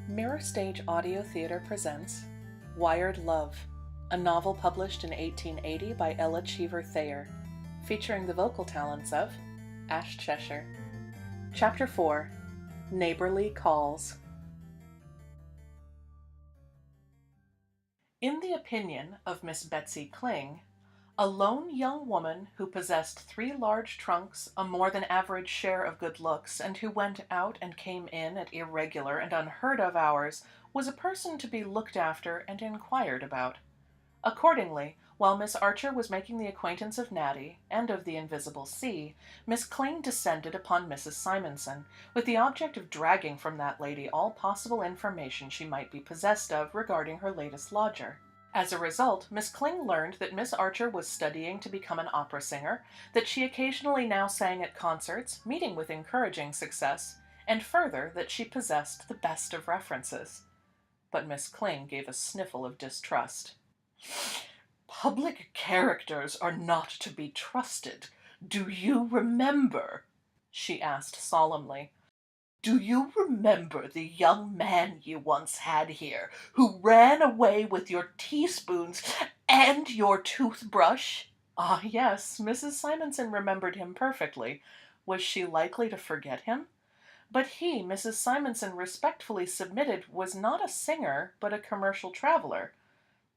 Mirror Stage Audio Theater presents Wired Love, a novel published in 1880 by Ella Cheever Thayer, featuring the vocal talents of Ash Cheshire. Chapter 4, Neighborly Calls. In the opinion of Miss Betsy Kling, a lone young woman who possessed 3 large trunks, a more than average share of good looks, and who went out and came in at irregular and unheard of hours, was a person to be looked after and inquired about. Accordingly, while Miss Archer was making the acquaintance of Natty, and of the invisible sea, Miss Kling descended upon Mrs. Simonson, with the object of dragging from that lady all possible information she might be possessed of regarding her latest lodger. As a result, Miss Kling learned that Miss Archer was studying to become an opera singer, that she occasionally now sang at concerts, meeting with encouraging success, and further that she possessed the best of references. But Miss Kling gave a sniffle of distrust. "Public characters are not to be trusted. Do you remember?" she asked solemnly. "Do you remember the young man you once had here, who ran away with your teaspoons and your toothbrush?" Ah, yes, Mrs. Simonson remembered him perfectly. Was she likely to forget him? But he, Mrs. Simonson respectfully submitted, was not a singer, but a commercial traveler.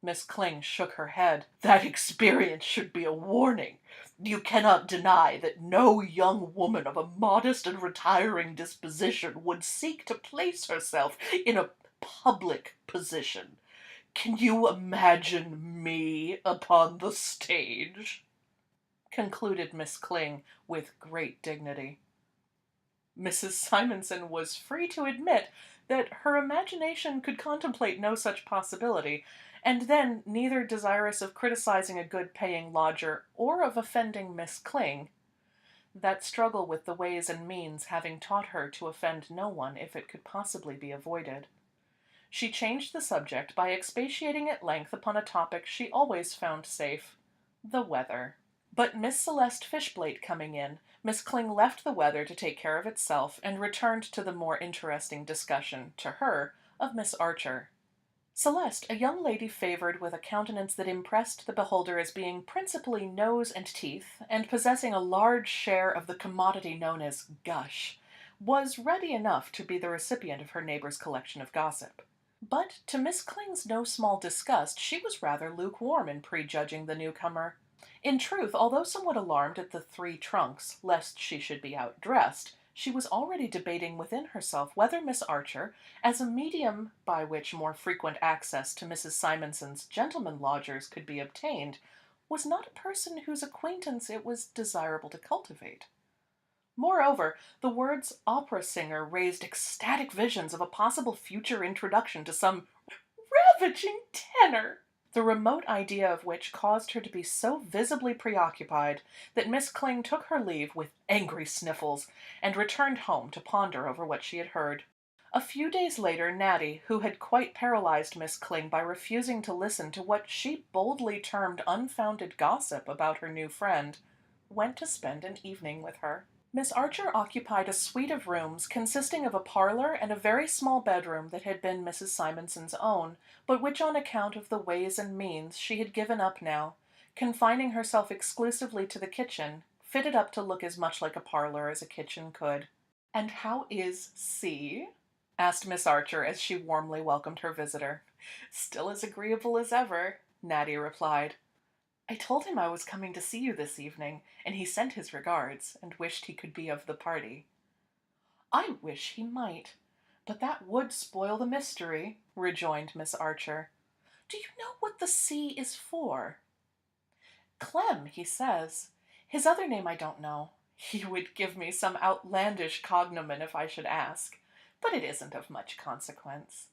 Miss Kling shook her head. "That experience should be a warning. You cannot deny that no young woman of a modest and retiring disposition would seek to place herself in a public position. Can you imagine me upon the stage?" concluded Miss Kling with great dignity. Mrs. Simonson was free to admit that her imagination could contemplate no such possibility, and then, neither desirous of criticizing a good-paying lodger or of offending Miss Kling, that struggle with the ways and means having taught her to offend no one if it could possibly be avoided, she changed the subject by expatiating at length upon a topic she always found safe: the weather. But Miss Celeste Fishblate coming in, Miss Kling left the weather to take care of itself, and returned to the more interesting discussion, to her, of Miss Archer. Celeste, a young lady favored with a countenance that impressed the beholder as being principally nose and teeth, and possessing a large share of the commodity known as gush, was ready enough to be the recipient of her neighbor's collection of gossip. But, to Miss Kling's no small disgust, she was rather lukewarm in prejudging the newcomer. In truth, although somewhat alarmed at the 3 trunks, lest she should be outdressed, she was already debating within herself whether Miss Archer, as a medium by which more frequent access to Mrs. Simonson's gentlemen lodgers could be obtained, was not a person whose acquaintance it was desirable to cultivate. Moreover, the words opera singer raised ecstatic visions of a possible future introduction to some ravaging tenor, the remote idea of which caused her to be so visibly preoccupied that Miss Kling took her leave with angry sniffles, and returned home to ponder over what she had heard. A few days later, Natty, who had quite paralyzed Miss Kling by refusing to listen to what she boldly termed unfounded gossip about her new friend, went to spend an evening with her. Miss Archer occupied a suite of rooms consisting of a parlor and a very small bedroom that had been Mrs. Simonson's own, but which on account of the ways and means she had given up now, confining herself exclusively to the kitchen, fitted up to look as much like a parlor as a kitchen could. "And how is C?" asked Miss Archer as she warmly welcomed her visitor. "Still as agreeable as ever," Natty replied. "I told him I was coming to see you this evening, and he sent his regards, and wished he could be of the party." "I wish he might, but that would spoil the mystery," rejoined Miss Archer. "Do you know what the C is for?" "Clem, he says. His other name I don't know. He would give me some outlandish cognomen if I should ask, but it isn't of much consequence."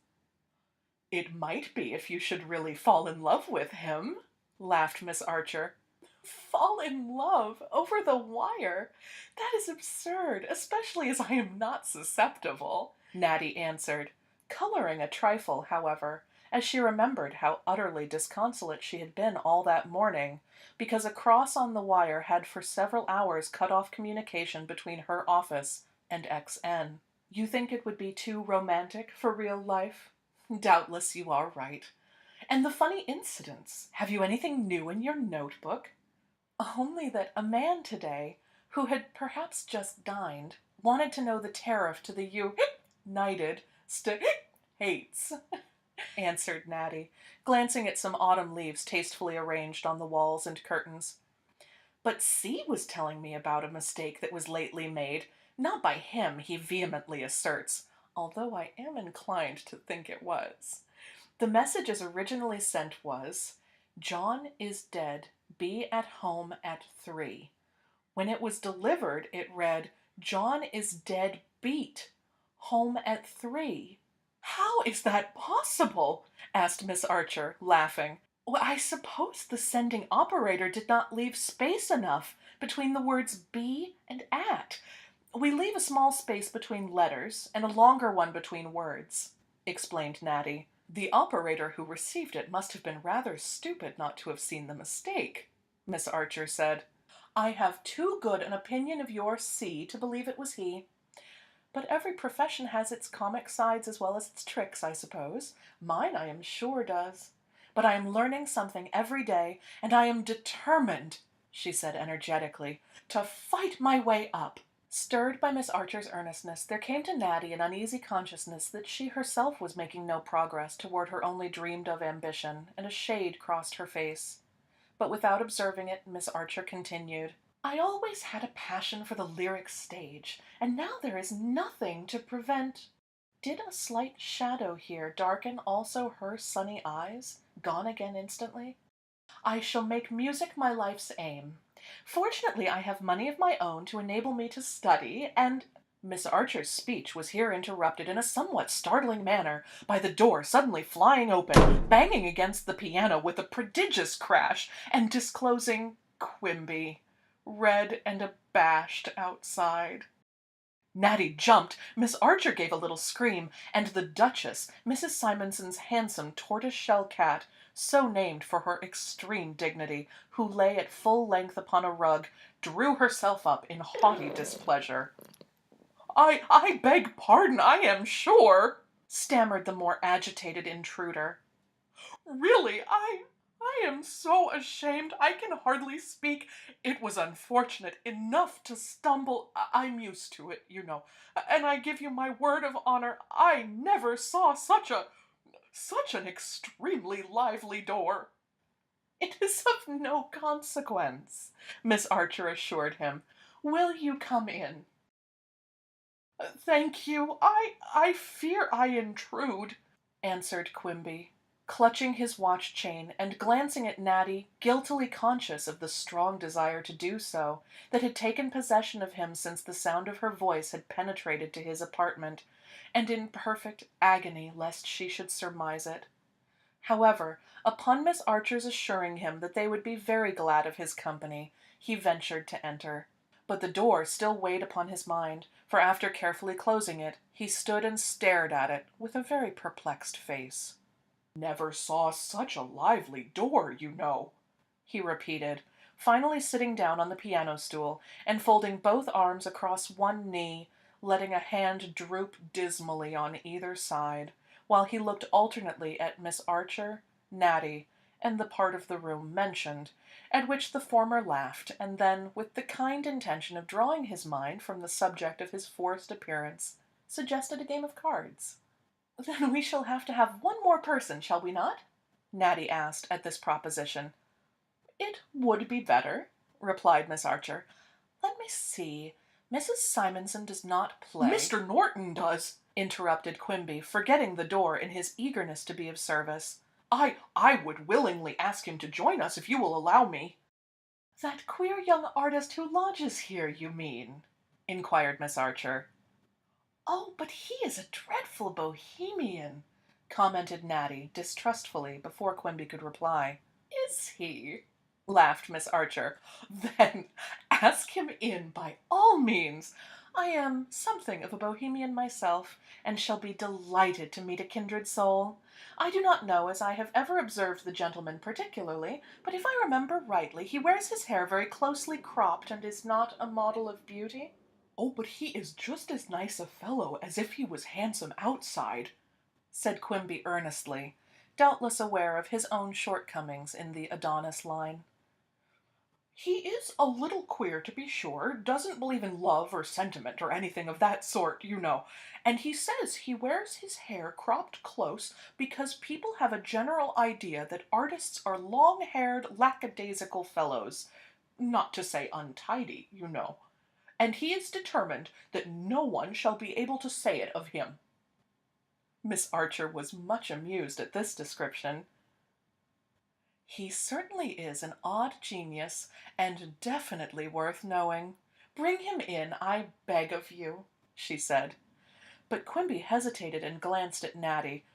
"It might be if you should really fall in love with him," laughed Miss Archer. "Fall in love over the wire? That is absurd, especially as I am not susceptible," Natty answered, coloring a trifle, however, as she remembered how utterly disconsolate she had been all that morning, because a cross on the wire had for several hours cut off communication between her office and XN. You think it would be too romantic for real life? Doubtless you are right. And the funny incidents. Have you anything new in your notebook? Only that a man today, who had perhaps just dined, wanted to know the tariff to the United States, answered Natty, glancing at some autumn leaves tastefully arranged on the walls and curtains. But C was telling me about a mistake that was lately made, not by him, he vehemently asserts, although I am inclined to think it was. The message as originally sent was, John is dead, be at home at 3. When it was delivered, it read, John is dead beat, home at 3. How is that possible? Asked Miss Archer, laughing. Well, I suppose the sending operator did not leave space enough between the words be and at. We leave a small space between letters and a longer one between words, explained Natty. The operator who received it must have been rather stupid not to have seen the mistake, Miss Archer said. I have too good an opinion of your C to believe it was he. But every profession has its comic sides as well as its tricks, I suppose. Mine, I am sure, does. But I am learning something every day, and I am determined, she said energetically, to fight my way up. Stirred by Miss Archer's earnestness, there came to Natty an uneasy consciousness that she herself was making no progress toward her only dreamed-of ambition, and a shade crossed her face. But without observing it, Miss Archer continued, I always had a passion for the lyric stage, and now there is nothing to prevent— Did a slight shadow here darken also her sunny eyes, gone again instantly? I shall make music my life's aim. Fortunately, I have money of my own to enable me to study, and— Miss Archer's speech was here interrupted in a somewhat startling manner by the door suddenly flying open, banging against the piano with a prodigious crash, and disclosing Quimby, red and abashed outside. Natty jumped, Miss Archer gave a little scream, and the Duchess, Mrs. Simonson's handsome tortoise-shell cat, so named for her extreme dignity, who lay at full length upon a rug, drew herself up in haughty displeasure. I beg pardon, I am sure, stammered the more agitated intruder. Really, I am so ashamed I can hardly speak. It was unfortunate enough to stumble. I'm used to it, you know, and I give you my word of honor, I never saw such an extremely lively door. It is of no consequence, Miss Archer assured him. Will you come in? Thank you. I fear I intrude, answered Quimby, clutching his watch chain and glancing at Natty, guiltily conscious of the strong desire to do so that had taken possession of him since the sound of her voice had penetrated to his apartment, and in perfect agony lest she should surmise it. However, upon Miss Archer's assuring him that they would be very glad of his company, he ventured to enter. But the door still weighed upon his mind, for after carefully closing it, he stood and stared at it with a very perplexed face. Never saw such a lively door, you know, he repeated, finally sitting down on the piano stool and folding both arms across one knee, letting a hand droop dismally on either side, while he looked alternately at Miss Archer, Natty, and the part of the room mentioned, at which the former laughed, and then, with the kind intention of drawing his mind from the subject of his forced appearance, suggested a game of cards. Then we shall have to have one more person, shall we not? Natty asked at this proposition. It would be better, replied Miss Archer. Let me see. Mrs. Simonson does not play. Mr. Norton does, interrupted Quimby, forgetting the door in his eagerness to be of service. I would willingly ask him to join us if you will allow me. That queer young artist who lodges here, you mean? Inquired Miss Archer. Oh, but he is a dreadful bohemian, commented Natty distrustfully before Quimby could reply. Is he? Laughed Miss Archer. Then ask him in by all means. I am something of a bohemian myself, and shall be delighted to meet a kindred soul. I do not know as I have ever observed the gentleman particularly, but if I remember rightly, he wears his hair very closely cropped and is not a model of beauty. "Oh, but he is just as nice a fellow as if he was handsome outside," said Quimby earnestly, doubtless aware of his own shortcomings in the Adonis line. "He is a little queer, to be sure, doesn't believe in love or sentiment or anything of that sort, you know, and he says he wears his hair cropped close because people have a general idea that artists are long-haired, lackadaisical fellows, not to say untidy, you know, and he is determined that no one shall be able to say it of him." Miss Archer was much amused at this description. "He certainly is an odd genius, and definitely worth knowing. Bring him in, I beg of you," she said. But Quimby hesitated and glanced at Natty.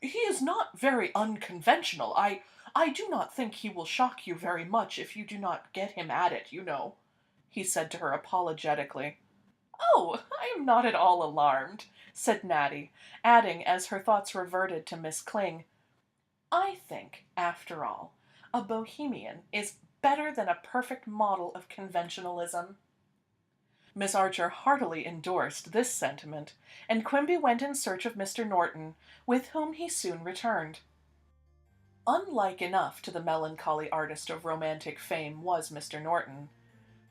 "He is not very unconventional. I do not think he will shock you very much if you do not get him at it, you know," he said to her apologetically. "Oh, I am not at all alarmed," said Natty, adding, as her thoughts reverted to Miss Kling, "I think, after all, a bohemian is better than a perfect model of conventionalism." Miss Archer heartily endorsed this sentiment, and Quimby went in search of Mr. Norton, with whom he soon returned. Unlike enough to the melancholy artist of romantic fame was Mr. Norton.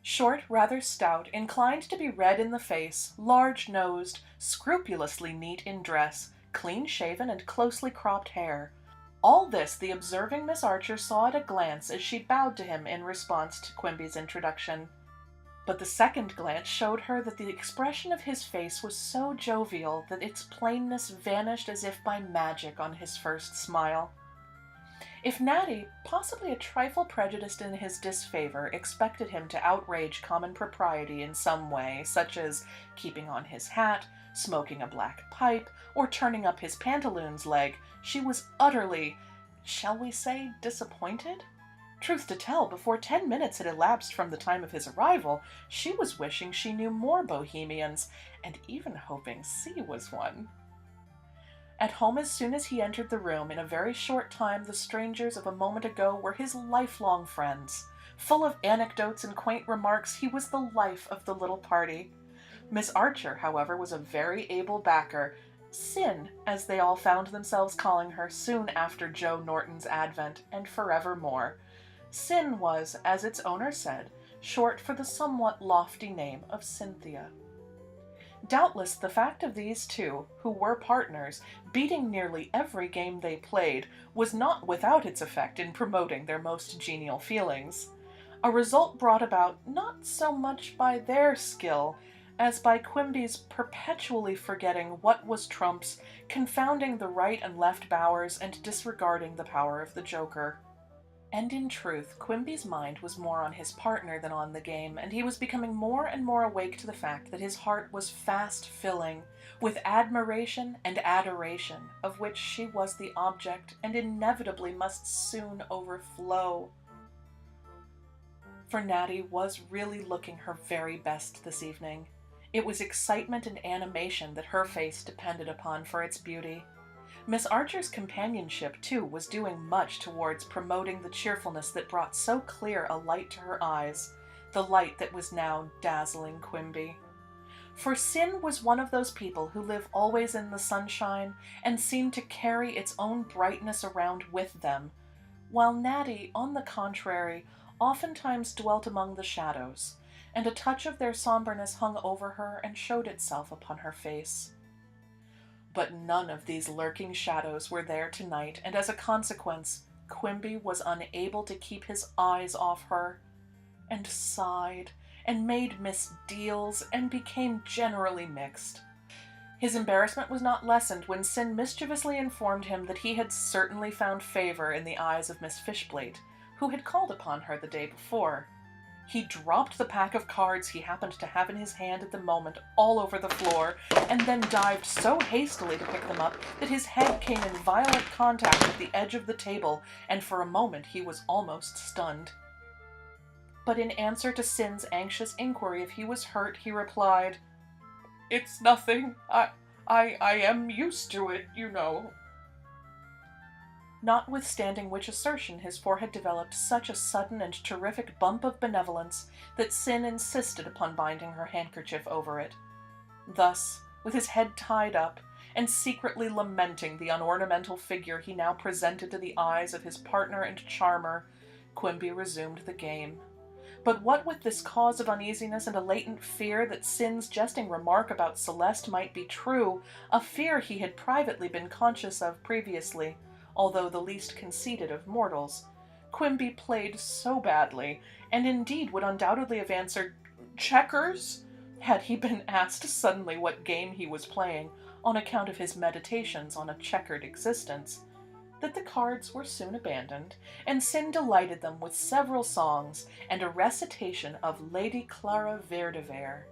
Short, rather stout, inclined to be red in the face, large-nosed, scrupulously neat in dress, clean-shaven and closely cropped hair. All this the observing Miss Archer saw at a glance as she bowed to him in response to Quimby's introduction. But the second glance showed her that the expression of his face was so jovial that its plainness vanished as if by magic on his first smile. If Natty, possibly a trifle prejudiced in his disfavor, expected him to outrage common propriety in some way, such as keeping on his hat, smoking a black pipe, or turning up his pantaloons leg, she was utterly, shall we say, disappointed? Truth to tell, before 10 minutes had elapsed from the time of his arrival, she was wishing she knew more bohemians, and even hoping C was one. At home as soon as he entered the room, in a very short time the strangers of a moment ago were his lifelong friends. Full of anecdotes and quaint remarks, he was the life of the little party. Miss Archer, however, was a very able backer, Sin, as they all found themselves calling her soon after Joe Norton's advent, and forevermore. Sin was, as its owner said, short for the somewhat lofty name of Cynthia. Doubtless the fact of these two, who were partners, beating nearly every game they played, was not without its effect in promoting their most genial feelings. A result brought about not so much by their skill as by Quimby's perpetually forgetting what was trumps, confounding the right and left bowers, and disregarding the power of the joker. And in truth, Quimby's mind was more on his partner than on the game, and he was becoming more and more awake to the fact that his heart was fast filling with admiration and adoration, of which she was the object, and inevitably must soon overflow. For Natty was really looking her very best this evening. It was excitement and animation that her face depended upon for its beauty. Miss Archer's companionship, too, was doing much towards promoting the cheerfulness that brought so clear a light to her eyes, the light that was now dazzling Quimby. For Sin was one of those people who live always in the sunshine and seem to carry its own brightness around with them, while Natty, on the contrary, oftentimes dwelt among the shadows, and a touch of their somberness hung over her and showed itself upon her face. But none of these lurking shadows were there tonight, and as a consequence, Quimby was unable to keep his eyes off her, and sighed, and made misdeals, and became generally mixed. His embarrassment was not lessened when Sin mischievously informed him that he had certainly found favor in the eyes of Miss Fishblate, who had called upon her the day before. He dropped the pack of cards he happened to have in his hand at the moment all over the floor, and then dived so hastily to pick them up that his head came in violent contact with the edge of the table, and for a moment he was almost stunned. But in answer to Sin's anxious inquiry if he was hurt, he replied, "It's nothing. I am used to it, you know." notwithstanding which assertion his forehead developed such a sudden and terrific bump of benevolence that Sin insisted upon binding her handkerchief over it. Thus, with his head tied up, and secretly lamenting the unornamental figure he now presented to the eyes of his partner and charmer, Quimby resumed the game. But what with this cause of uneasiness and a latent fear that Sin's jesting remark about Celeste might be true, a fear he had privately been conscious of previously, although the least conceited of mortals, Quimby played so badly, and indeed would undoubtedly have answered checkers had he been asked suddenly what game he was playing, on account of his meditations on a checkered existence, that the cards were soon abandoned, and Sin delighted them with several songs and a recitation of Lady Clara Vere de Vere.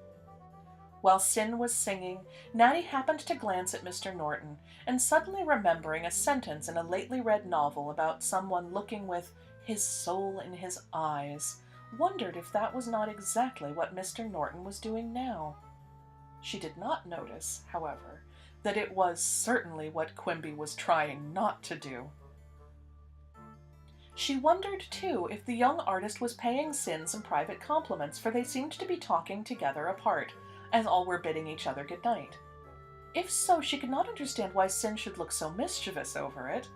While Sin was singing, Natty happened to glance at Mr. Norton, and suddenly remembering a sentence in a lately read novel about someone looking with his soul in his eyes, wondered if that was not exactly what Mr. Norton was doing now. She did not notice, however, that it was certainly what Quimby was trying not to do. She wondered, too, if the young artist was paying Sin some private compliments, for they seemed to be talking together apart, as all were bidding each other good night. If so, she could not understand why Sin should look so mischievous over it.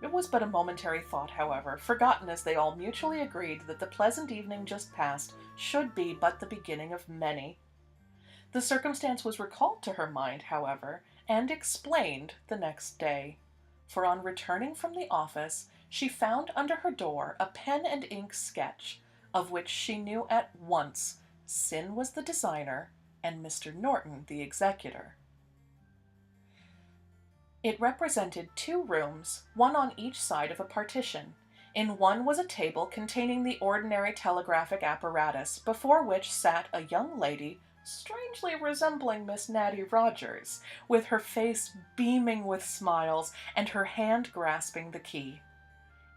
It was but a momentary thought, however, forgotten as they all mutually agreed that the pleasant evening just past should be but the beginning of many. The circumstance was recalled to her mind, however, and explained the next day, for on returning from the office she found under her door a pen and ink sketch, of which she knew at once Sin was the designer and Mr. Norton the executor. It represented 2 rooms, one on each side of a partition. In one was a table containing the ordinary telegraphic apparatus, before which sat a young lady strangely resembling Miss Natty Rogers, with her face beaming with smiles and her hand grasping the key.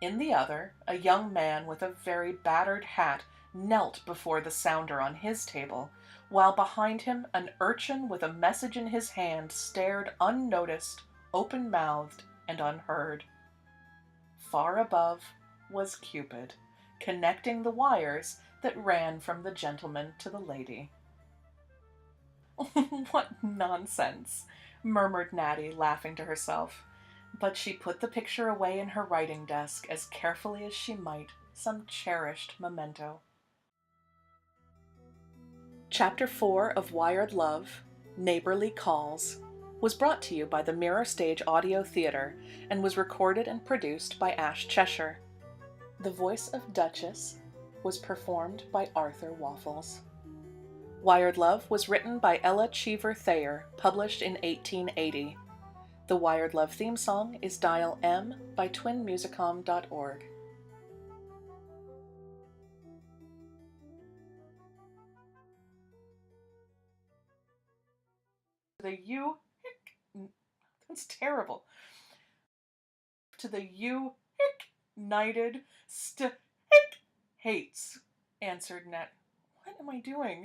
In the other, a young man with a very battered hat knelt before the sounder on his table, while behind him an urchin with a message in his hand stared unnoticed, open-mouthed, and unheard. Far above was Cupid, connecting the wires that ran from the gentleman to the lady. "What nonsense," murmured Natty, laughing to herself. But she put the picture away in her writing desk as carefully as she might some cherished memento. Chapter 4 of Wired Love, Neighborly Calls, was brought to you by the Mirror Stage Audio Theatre and was recorded and produced by Ash Cheshire. The voice of Duchess was performed by Arthur Waffles. Wired Love was written by Ella Cheever Thayer, published in 1880. The Wired Love theme song is Dial M by twinmusicom.org. The that's terrible. To the United States, answered Nat. What am I doing?